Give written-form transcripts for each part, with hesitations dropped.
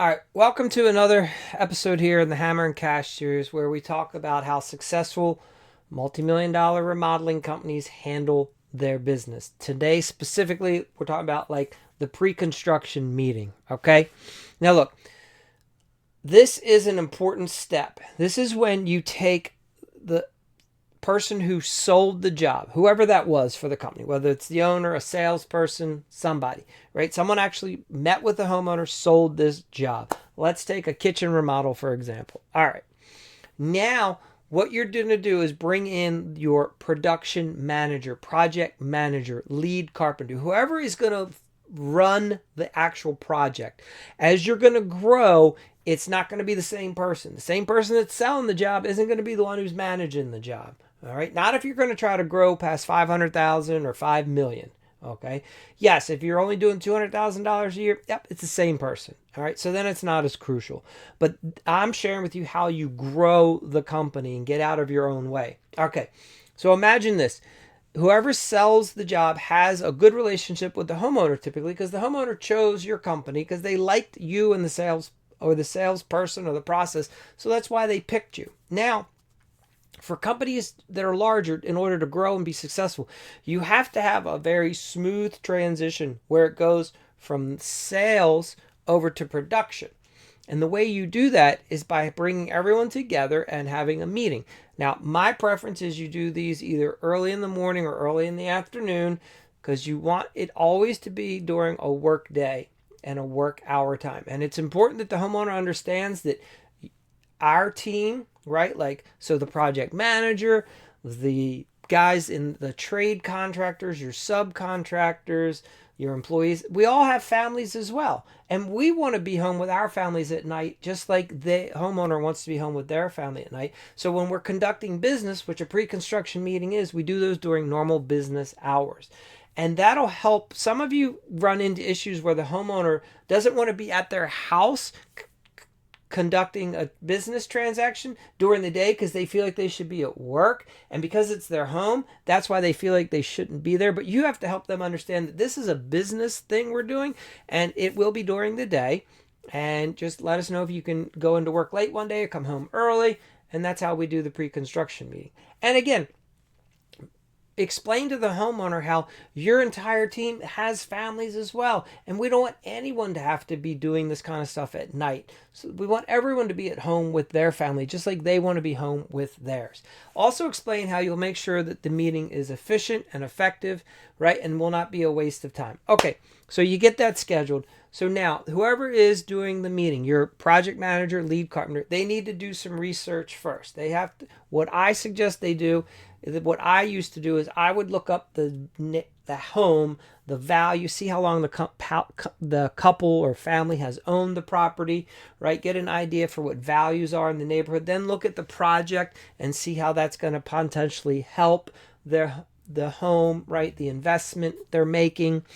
All right, welcome to another episode here in the Hammer and Cash series where we talk about how successful multi-million-dollar remodeling companies handle their business. Today, specifically, we're talking about like the pre-construction meeting, okay? Now, look, this is an important step. This is when you take the person who sold the job, whoever that was for the company, whether it's the owner, a salesperson, somebody, right? Someone actually met with the homeowner, sold this job. Let's take a kitchen remodel, for example. All right. Now, what you're going to do is bring in your production manager, project manager, lead carpenter, whoever is going to run the actual project. As you're going to grow, it's not going to be the same person. The same person that's selling the job isn't going to be the one who's managing the job. All right. Not if you're going to try to grow past 500,000 or 5 million. Okay. Yes, if you're only doing $200,000 a year, yep, it's the same person. All right. So then it's not as crucial. But I'm sharing with you how you grow the company and get out of your own way. Okay. So imagine this. Whoever sells the job has a good relationship with the homeowner typically because the homeowner chose your company because they liked you and the sales or the salesperson or the process. So that's why they picked you. Now, for companies that are larger, in order to grow and be successful, you have to have a very smooth transition where it goes from sales over to production. And the way you do that is by bringing everyone together and having a meeting. Now, my preference is you do these either early in the morning or early in the afternoon because you want it always to be during a work day and a work hour time. And it's important that the homeowner understands that our team, right? Like, so the project manager, the guys in the trade contractors, your subcontractors, your employees, we all have families as well. And we want to be home with our families at night, just like the homeowner wants to be home with their family at night. So when we're conducting business, which a pre-construction meeting is, we do those during normal business hours. And that'll help. Some of you run into issues where the homeowner doesn't want to be at their house conducting a business transaction during the day because they feel like they should be at work, and because it's their home, that's why they feel like they shouldn't be there. But you have to help them understand that this is a business thing we're doing and it will be during the day, and just let us know if you can go into work late one day or come home early. And that's how we do the pre-construction meeting. And again, explain to the homeowner how your entire team has families as well, and we don't want anyone to have to be doing this kind of stuff at night. So we want everyone to be at home with their family just like they want to be home with theirs. Also explain how you'll make sure that the meeting is efficient and effective, right, and will not be a waste of time. Okay, so you get that scheduled. So now, whoever is doing the meeting, your project manager, lead carpenter, they need to do some research first. They have to, what I suggest they do, what I used to do is I would look up the home, the value, see how long the couple or family has owned the property, right? Get an idea for what values are in the neighborhood. Then look at the project and see how that's going to potentially help the home, right? The investment they're making.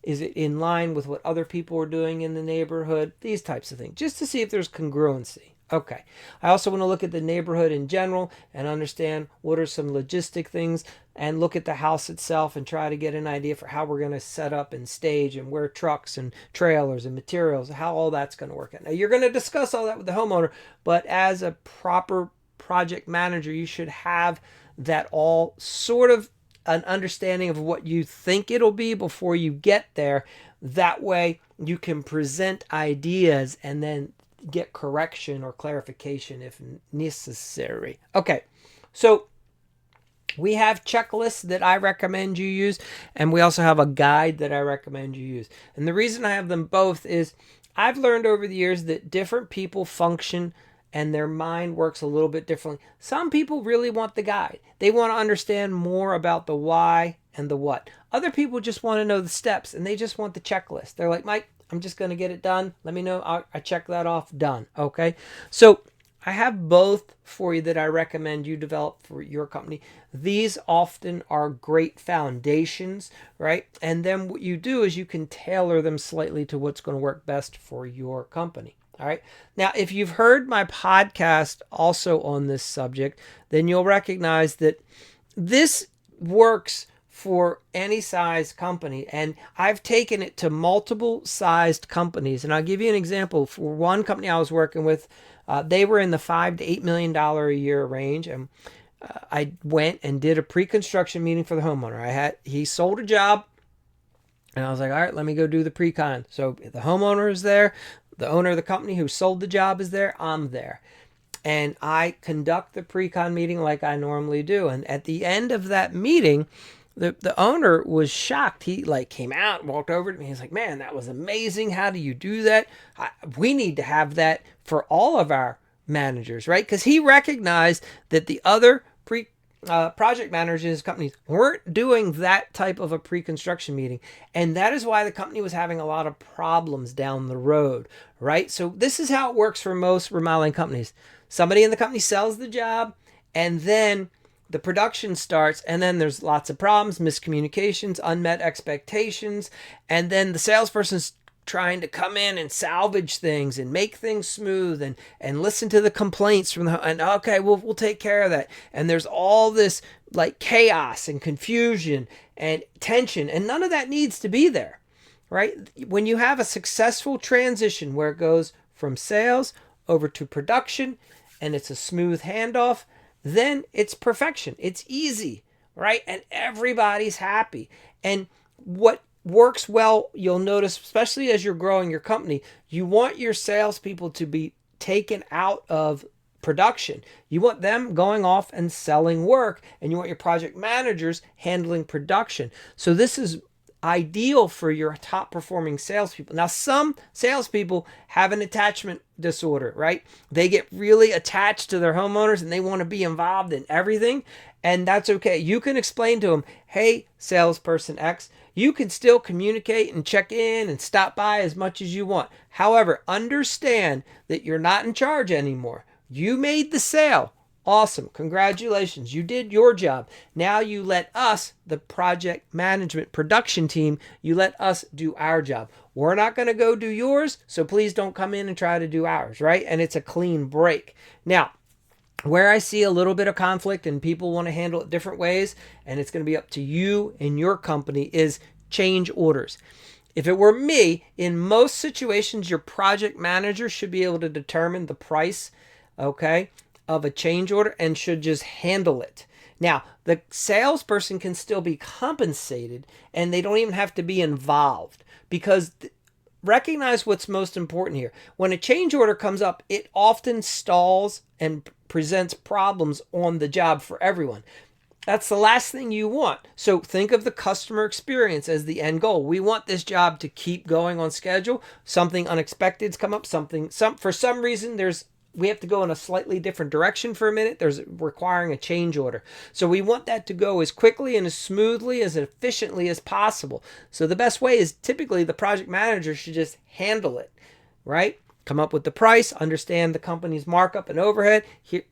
Is it in line with what other people are doing in the neighborhood? These types of things, just to see if there's congruency. Okay. I also want to look at the neighborhood in general and understand what are some logistic things, and look at the house itself and try to get an idea for how we're going to set up and stage and where trucks and trailers and materials, how all that's going to work out. Now, you're going to discuss all that with the homeowner, but as a proper project manager, you should have that all sort of an understanding of what you think it'll be before you get there. That way you can present ideas and then get correction or clarification if necessary. Okay, so we have checklists that I recommend you use, and we also have a guide that I recommend you use. And the reason I have them both is I've learned over the years that different people function and their mind works a little bit differently. Some people really want the guide. They want to understand more about the why and the what. Other people just want to know the steps and they just want the checklist. They're like, Mike, I'm just going to get it done. Let me know. I check that off. Done. Okay. So I have both for you that I recommend you develop for your company. These often are great foundations, right? And then what you do is you can tailor them slightly to what's going to work best for your company. All right. Now, if you've heard my podcast also on this subject, then you'll recognize that this works for any size company. And I've taken it to multiple sized companies. And I'll give you an example. For one company I was working with, they were in the $5 to $8 million a year range. And I went and did a pre-construction meeting for the homeowner. He sold a job, and I was like, all right, let me go do the pre-con. So the homeowner is there, the owner of the company who sold the job is there, I'm there. And I conduct the pre-con meeting like I normally do. And at the end of that meeting, the owner was shocked. He came out, walked over to me. He's like, man, that was amazing. How do you do that? We need to have that for all of our managers, right? Because he recognized that the other project managers companies weren't doing that type of a pre-construction meeting, and that is why the company was having a lot of problems down the road, right? So this is how it works for most remodeling companies. Somebody in the company sells the job, and then the production starts, and then there's lots of problems, miscommunications, unmet expectations, and then the salesperson's trying to come in and salvage things and make things smooth and listen to the complaints from and okay, we'll take care of that. And there's all this chaos and confusion and tension, and none of that needs to be there, right? When you have a successful transition where it goes from sales over to production and it's a smooth handoff, then it's perfection. It's easy, right? And everybody's happy. And what works well, you'll notice, especially as you're growing your company, you want your salespeople to be taken out of production. You want them going off and selling work, and you want your project managers handling production. So this is ideal for your top performing salespeople. Now, some salespeople have an attachment disorder, right? They get really attached to their homeowners and they want to be involved in everything. And that's okay. You can explain to them, hey, salesperson X, you can still communicate and check in and stop by as much as you want. However, understand that you're not in charge anymore. You made the sale. Awesome. Congratulations. You did your job. Now you let us, the project management production team, you let us do our job. We're not going to go do yours, so please don't come in and try to do ours, right? And it's a clean break. Now, where I see a little bit of conflict and people want to handle it different ways, and it's going to be up to you and your company, is change orders. If it were me, in most situations, your project manager should be able to determine the price, okay, of a change order and should just handle it. Now, the salesperson can still be compensated and they don't even have to be involved, because recognize what's most important here. When a change order comes up, it often stalls and presents problems on the job for everyone. That's the last thing you want. So think of the customer experience as the end goal. We want this job to keep going on schedule. Something unexpected's come up, for some reason we have to go in a slightly different direction for a minute. There's requiring a change order. So we want that to go as quickly and as smoothly, as efficiently as possible. So the best way is typically the project manager should just handle it, right? Come up with the price, understand the company's markup and overhead,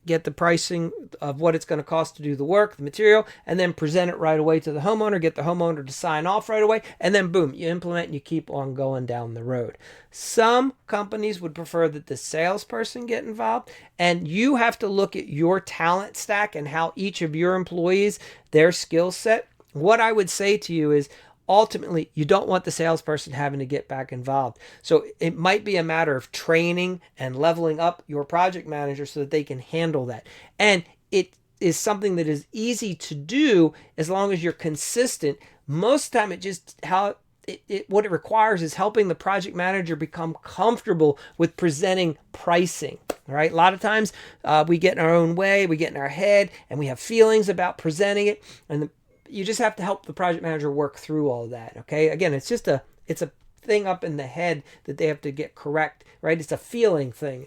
get the pricing of what it's going to cost to do the work, the material, and then present it right away to the homeowner, get the homeowner to sign off right away, and then boom, you implement and you keep on going down the road. Some companies would prefer that the salesperson get involved, and you have to look at your talent stack and how each of your employees, their skill set. What I would say to you is, ultimately, you don't want the salesperson having to get back involved. So it might be a matter of training and leveling up your project manager so that they can handle that. And it is something that is easy to do as long as you're consistent. Most of the time, what it requires is helping the project manager become comfortable with presenting pricing. All right. A lot of times we get in our own way, we get in our head, and we have feelings about presenting it. And you just have to help the project manager work through all of that. Okay. Again, it's a thing up in the head that they have to get correct, right? It's a feeling thing.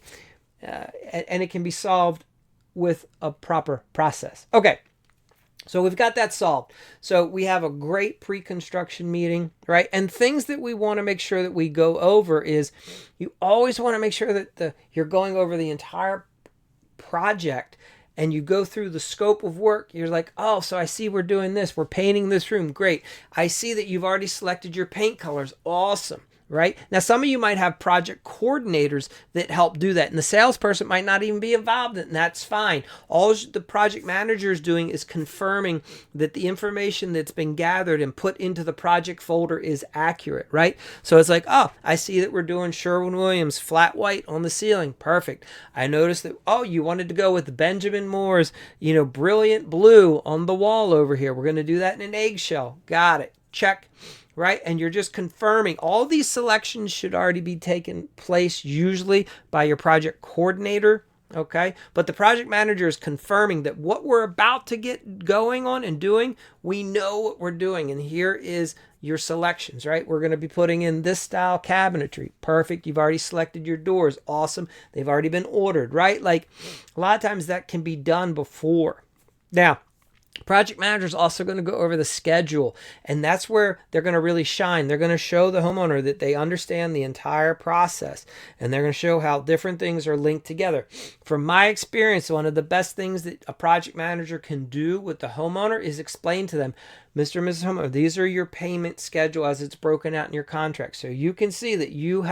And it can be solved with a proper process. Okay. So we've got that solved. So we have a great pre-construction meeting, right? And things that we want to make sure that we go over is, you always want to make sure that you're going over the entire project and you go through the scope of work. You're like, oh, so I see we're doing this. We're painting this room. Great. I see that you've already selected your paint colors. Awesome. right? Now, some of you might have project coordinators that help do that, and the salesperson might not even be involved in it, and that's fine. All the project manager is doing is confirming that the information that's been gathered and put into the project folder is accurate, right? So it's like, oh, I see that we're doing Sherwin-Williams flat white on the ceiling. Perfect. I noticed that, oh, you wanted to go with Benjamin Moore's, brilliant blue on the wall over here. We're going to do that in an eggshell. Got it. Check. Right? And you're just confirming. All these selections should already be taken place usually by your project coordinator. Okay. But the project manager is confirming that what we're about to get going on and doing, we know what we're doing. And here is your selections, right? We're going to be putting in this style cabinetry. Perfect. You've already selected your doors. Awesome. They've already been ordered, right? Like a lot of times that can be done before. Now, project manager is also going to go over the schedule, and that's where they're going to really shine. They're going to show the homeowner that they understand the entire process, and they're going to show how different things are linked together. From my experience, one of the best things that a project manager can do with the homeowner is explain to them, Mr. and Mrs. Homeowner, these are your payment schedule as it's broken out in your contract. So you can see that you've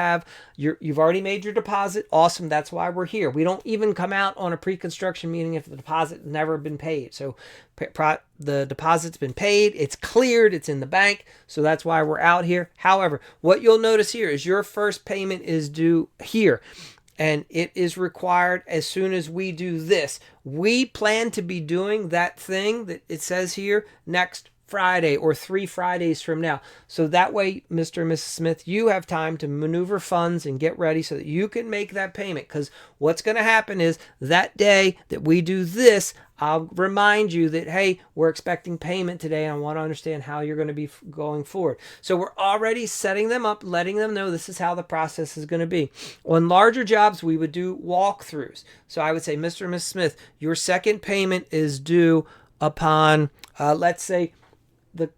already made your deposit. Awesome. That's why we're here. We don't even come out on a pre-construction meeting if the deposit never been paid. So the deposit's been paid. It's cleared. It's in the bank. So that's why we're out here. However, what you'll notice here is your first payment is due here. And it is required as soon as we do this. We plan to be doing that thing that it says here next Friday or 3 Fridays from now. So that way, Mr. and Mrs. Smith, you have time to maneuver funds and get ready so that you can make that payment. Because what's going to happen is that day that we do this, I'll remind you that, hey, we're expecting payment today and I want to understand how you're going to be going forward. So we're already setting them up, letting them know this is how the process is going to be. On larger jobs, we would do walkthroughs. So I would say, Mr. and Mrs. Smith, your second payment is due upon, let's say, the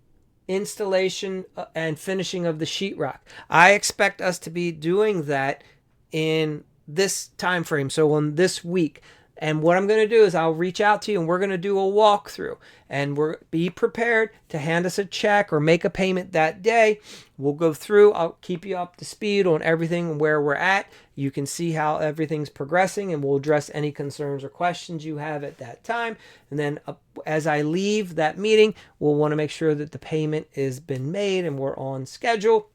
installation and finishing of the sheetrock. I expect us to be doing that in this time frame, so on this week. And what I'm going to do is I'll reach out to you and we're going to do a walkthrough, and be prepared to hand us a check or make a payment that day. We'll go through. I'll keep you up to speed on everything and where we're at. You can see how everything's progressing, and we'll address any concerns or questions you have at that time. And then as I leave that meeting, we'll want to make sure that the payment has been made and we're on schedule,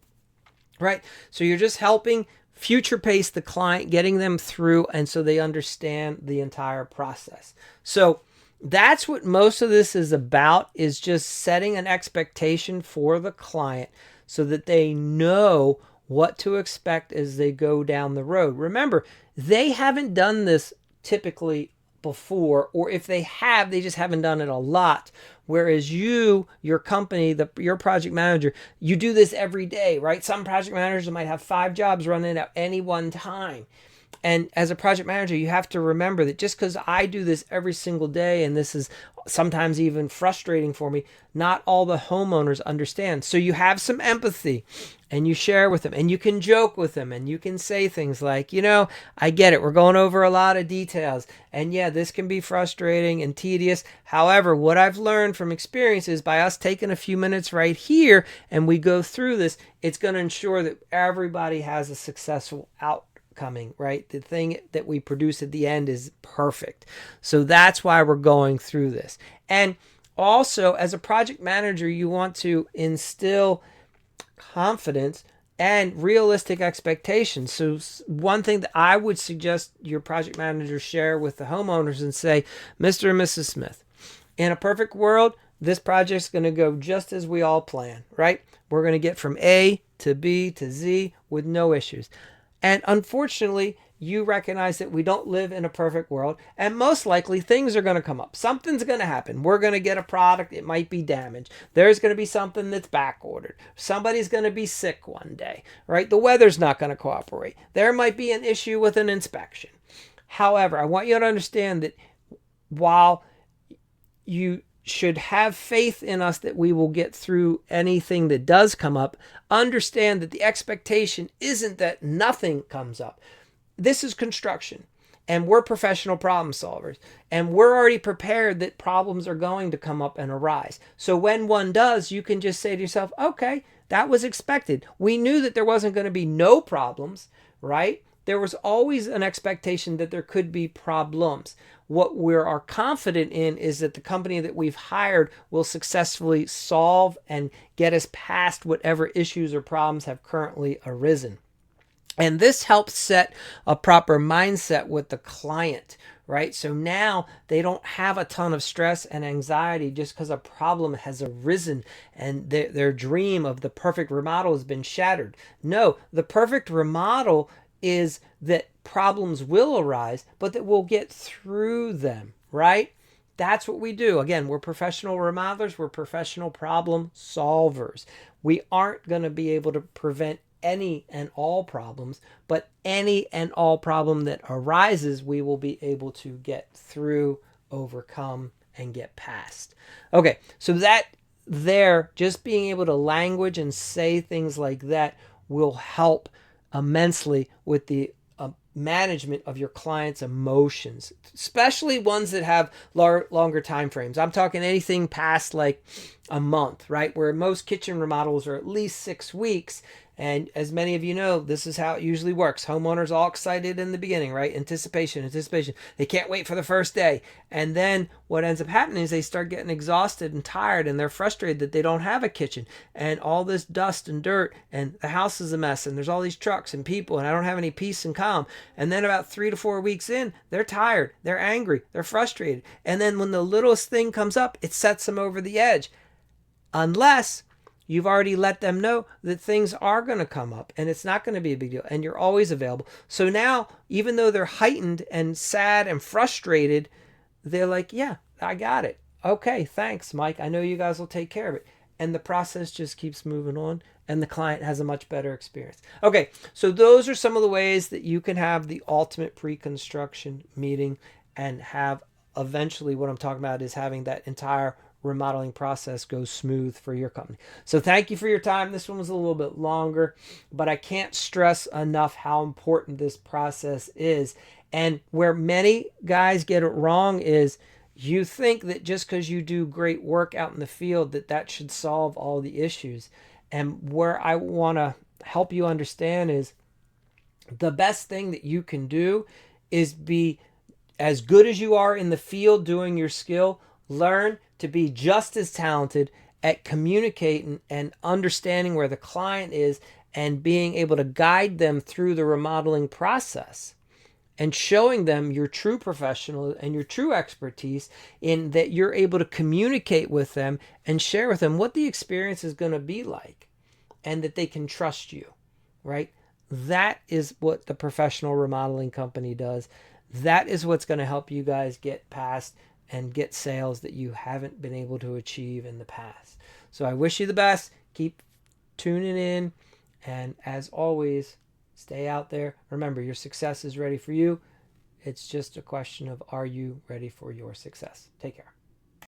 right? So you're just helping future pace the client, getting them through, and so they understand the entire process. So that's what most of this is about, is just setting an expectation for the client so that they know what to expect as they go down the road. Remember, they haven't done this typically before, or if they have, they just haven't done it a lot. Whereas your company, your project manager, you do this every day, right? Some project managers might have 5 jobs running at any one time. And as a project manager, you have to remember that just because I do this every single day, and this is sometimes even frustrating for me, not all the homeowners understand. So you have some empathy and you share with them, and you can joke with them, and you can say things like, I get it. We're going over a lot of details, and yeah, this can be frustrating and tedious. However, what I've learned from experience is by us taking a few minutes right here and we go through this, it's going to ensure that everybody has a successful outcoming, right? The thing that we produce at the end is perfect. So that's why we're going through this. And also, as a project manager, you want to instill confidence and realistic expectations. So one thing that I would suggest your project manager share with the homeowners and say, Mr. and Mrs. Smith, in a perfect world, this project's going to go just as we all plan, right? We're going to get from A to B to Z with no issues. And unfortunately, you recognize that we don't live in a perfect world, and most likely things are going to come up. Something's going to happen. We're going to get a product. It might be damaged. There's going to be something that's back ordered. Somebody's going to be sick one day, right? The weather's not going to cooperate. There might be an issue with an inspection. However, I want you to understand that while you should have faith in us that we will get through anything that does come up, understand that the expectation isn't that nothing comes up. This is construction, and we're professional problem solvers, and we're already prepared that problems are going to come up and arise. So when one does, you can just say to yourself, okay, That was expected. We knew that there wasn't going to be no problems, right? There was always an expectation that there could be problems. What we are confident in is that the company that we've hired will successfully solve and get us past whatever issues or problems have currently arisen. And this helps set a proper mindset with the client, right? So now they don't have a ton of stress and anxiety just because a problem has arisen and their dream of the perfect remodel has been shattered. No, the perfect remodel is that problems will arise, but that we'll get through them, right? That's what we do. Again, we're professional remodelers, we're professional problem solvers. We aren't going to be able to prevent any and all problems, but any and all problem that arises, we will be able to get through, overcome, and get past. Okay, so that there, just being able to language and say things like that will help immensely with the management of your clients' emotions, especially ones that have longer time frames. I'm talking anything past like a month, right? Where most kitchen remodels are at least 6 weeks. And as many of you know, this is how it usually works. Homeowners all excited in the beginning, right? Anticipation. They can't wait for the first day. And then what ends up happening is they start getting exhausted and tired, and they're frustrated that they don't have a kitchen and all this dust and dirt, and the house is a mess, and there's all these trucks and people, and I don't have any peace and calm. And then about 3 to 4 weeks in, they're tired, they're angry, they're frustrated. And then when the littlest thing comes up, it sets them over the edge. Unless you've already let them know that things are going to come up and it's not going to be a big deal and you're always available. So now, even though they're heightened and sad and frustrated, they're like, yeah, I got it. Okay, thanks, Mike. I know you guys will take care of it. And the process just keeps moving on and the client has a much better experience. Okay, so those are some of the ways that you can have the ultimate pre-construction meeting and have eventually what I'm talking about is having that entire remodeling process goes smooth for your company. So thank you for your time. This one was a little bit longer, but I can't stress enough how important this process is. And where many guys get it wrong is you think that just because you do great work out in the field that should solve all the issues. And where I want to help you understand is the best thing that you can do is be as good as you are in the field doing your skill. Learn to be just as talented at communicating and understanding where the client is and being able to guide them through the remodeling process and showing them your true professional and your true expertise in that you're able to communicate with them and share with them what the experience is going to be like and that they can trust you, right? That is what the professional remodeling company does. That is what's going to help you guys get past and get sales that you haven't been able to achieve in the past. So I wish you the best. Keep tuning in. And as always, stay out there. Remember, your success is ready for you. It's just a question of, are you ready for your success? Take care.